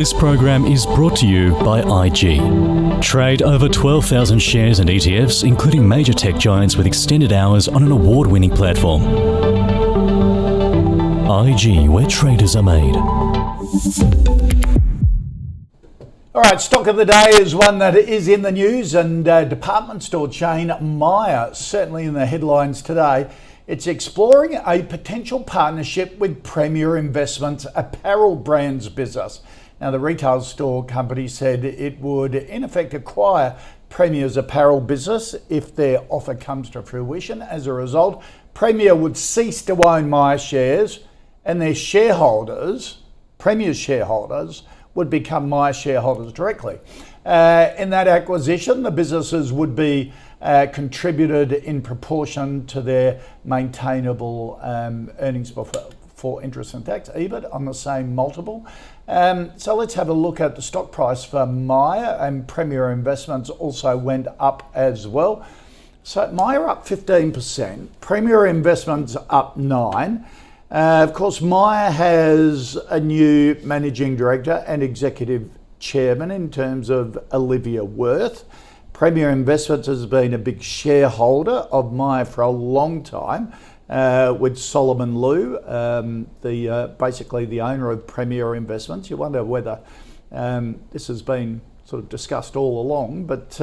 This program is brought to you by IG. Trade over 12,000 shares and ETFs, including major tech giants with extended hours on an award-winning platform. IG, where traders are made. All right, stock of the day is one that is in the news, and department store chain Myer, certainly in the headlines today. It's exploring a potential partnership with Premier Investments apparel brands business. Now, the retail store company said it would, in effect, acquire Premier's apparel business if their offer comes to fruition. As a result, Premier would cease to own Myer shares, and their shareholders, Premier's shareholders, would become Myer shareholders directly. In that acquisition, the businesses would be contributed in proportion to their maintainable earnings before interest and tax, EBIT, on the same multiple. So let's have a look at the stock price for Myer, and Premier Investments also went up as well. So Myer up 15%, Premier Investments up 9%. Of course, Myer has a new managing director and executive chairman in terms of Olivia Worth. Premier Investments has been a big shareholder of Myer for a long time, with Solomon Lew, basically the owner of Premier Investments. You wonder whether this has been sort of discussed all along, but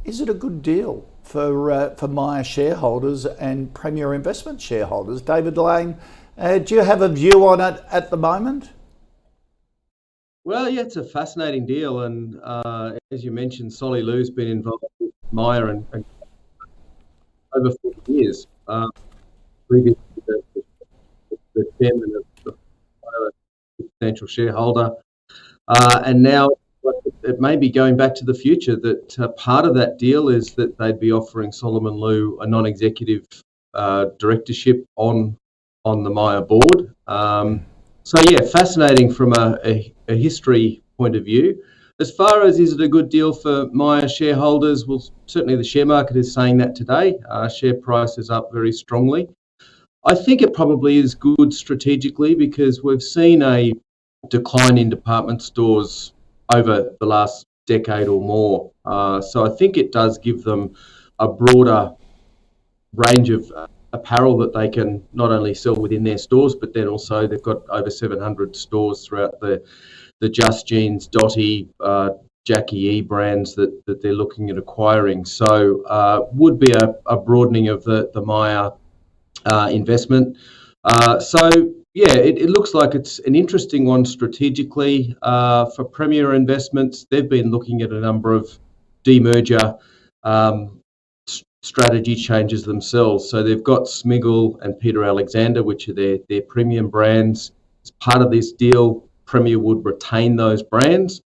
is it a good deal for Myer shareholders and Premier Investment shareholders? David Lane, do you have a view on it at the moment? Well, yeah, it's a fascinating deal, and as you mentioned, Solly Lew's been involved with Myer and over 40 years. Previously, the chairman of Myer, a substantial shareholder, and now it may be going back to the future that part of that deal is that they'd be offering Solomon Lew a non-executive directorship on the Myer board. So yeah, fascinating from a history point of view. As far as is it a good deal for Myer shareholders, well, certainly the share market is saying that today. Share price is up very strongly. I think it probably is good strategically because we've seen a decline in department stores over the last decade or more. So I think it does give them a broader range of apparel that they can not only sell within their stores, but then also they've got over 700 stores throughout the Just Jeans, Dotty, Jackie E brands that they're looking at acquiring. So would be a broadening of the Myer investment. So yeah, it looks like it's an interesting one strategically for Premier Investments. They've been looking at a number of demerger strategy changes themselves. So they've got Smiggle and Peter Alexander, which are their premium brands. As part of this deal, Premier would retain those brands.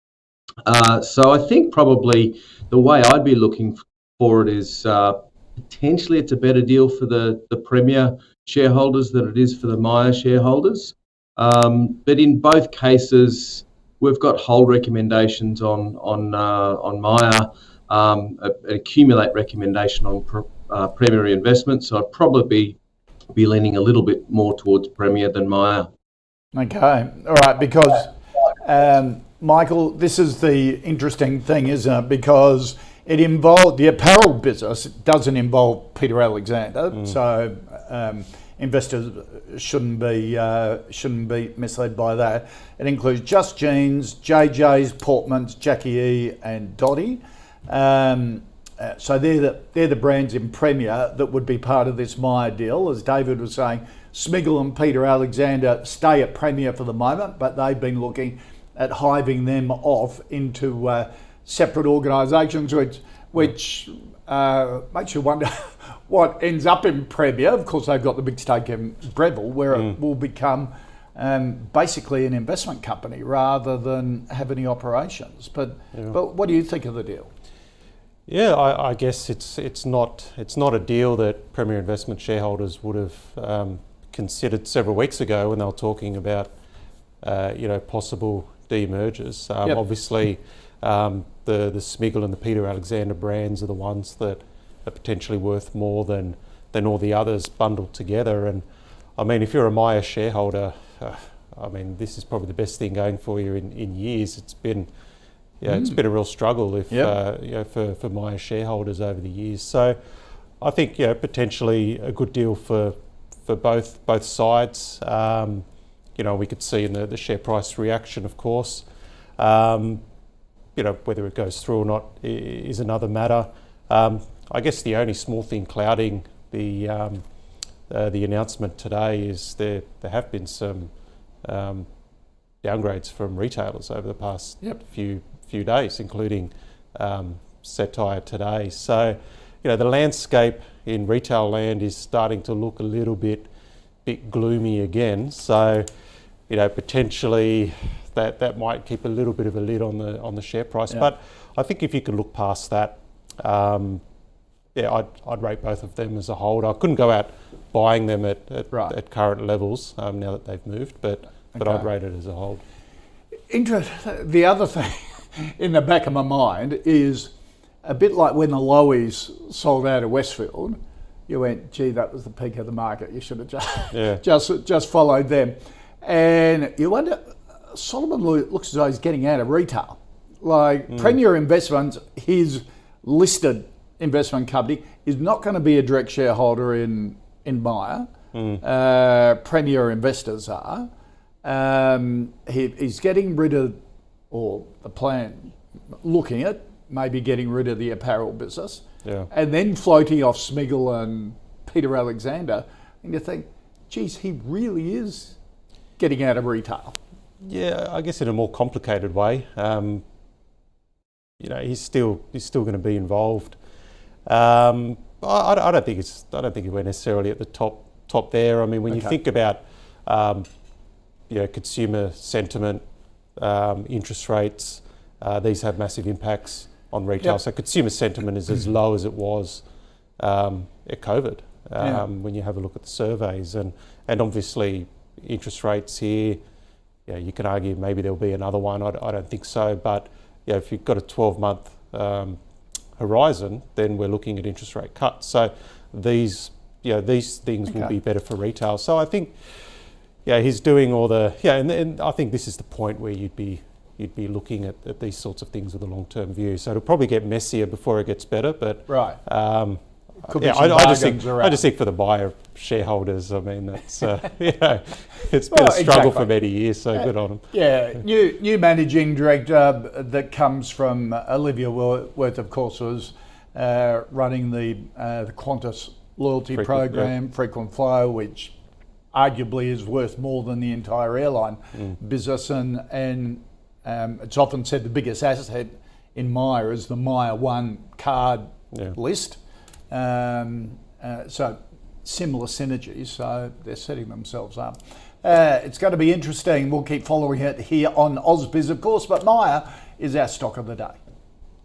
So I think probably the way I'd be looking for it is potentially it's a better deal for the Premier shareholders than it is for the Myer shareholders. But in both cases, we've got hold recommendations on Myer, an accumulate recommendation on Premier Investments. So I'd probably be leaning a little bit more towards Premier than Myer. Okay, all right, because Michael, this is the interesting thing, isn't it? Because it involved the apparel business. It doesn't involve Peter Alexander, so investors shouldn't be misled by that. It includes Just Jeans, JJ's, Portman's, Jackie E, and Dotty. So they're the brands in Premier that would be part of this Myer deal. As David was saying, Smiggle and Peter Alexander stay at Premier for the moment, but they've been looking at hiving them off into separate organisations, which makes you wonder what ends up in Premier. Of course, they've got the big stake in Breville, where it will become basically an investment company rather than have any operations. But what do you think of the deal? Yeah, I guess it's not a deal that Premier Investment shareholders would have considered several weeks ago when they were talking about possible demergers. Obviously, the Smiggle and the Peter Alexander brands are the ones that are potentially worth more than all the others bundled together. And I mean, if you're a Myer shareholder, I mean, this is probably the best thing going for you in years. It's been, it's been a real struggle for Myer shareholders over the years. So I think potentially a good deal for both sides. We could see in the share price reaction, of course. Whether it goes through or not is another matter. I guess the only small thing clouding the announcement today is there have been some downgrades from retailers over the past few days, including Satire today. So, the landscape in retail land is starting to look a little bit gloomy again. So, potentially that might keep a little bit of a lid on the share price. Yeah. But I think if you could look past that, I'd rate both of them as a hold. I couldn't go out buying them at current levels now that they've moved, but I'd rate it as a hold. The other thing in the back of my mind is a bit like when the Lowies sold out of Westfield. You went, gee, that was the peak of the market. You should have just followed them. And you wonder, Solomon looks as though he's getting out of retail. Premier Investments, his listed investment company, is not going to be a direct shareholder in Myer. Premier Investors are. He's getting rid of, or the plan, looking at maybe getting rid of the apparel business, and then floating off Smiggle and Peter Alexander. And you think, geez, he really is getting out of retail. Yeah, I guess in a more complicated way. He's still going to be involved. I don't think we're necessarily at the top there. I mean, when you think about consumer sentiment, interest rates, these have massive impacts on retail. Yep. So consumer sentiment is as low as it was at COVID. When you have a look at the surveys, and obviously interest rates here, you can argue maybe there'll be another one. I don't think so, but if you've got a 12-month horizon, then we're looking at interest rate cuts. So these things will be better for retail. So I think he's doing all the and I think this is the point where you'd be looking at these sorts of things with a long-term view. So it'll probably get messier before it gets better, but I just think for the buyer shareholders, I mean, that's it's been a struggle for many years, so good on them. Yeah, new managing director that comes from Olivia Worth, of course, was running the Qantas loyalty program, Frequent Flow, which arguably is worth more than the entire airline business, and it's often said the biggest asset in Myer is the Myer One card list. So similar synergies, so they're setting themselves up. It's going to be interesting. We'll keep following it here on AusBiz, of course, but Myer is our stock of the day.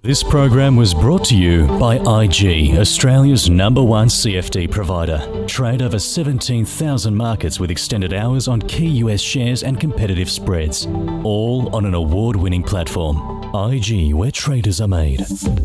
This program was brought to you by IG, Australia's #1 CFD provider. Trade over 17,000 markets with extended hours on key US shares and competitive spreads, all on an award-winning platform. IG, where traders are made.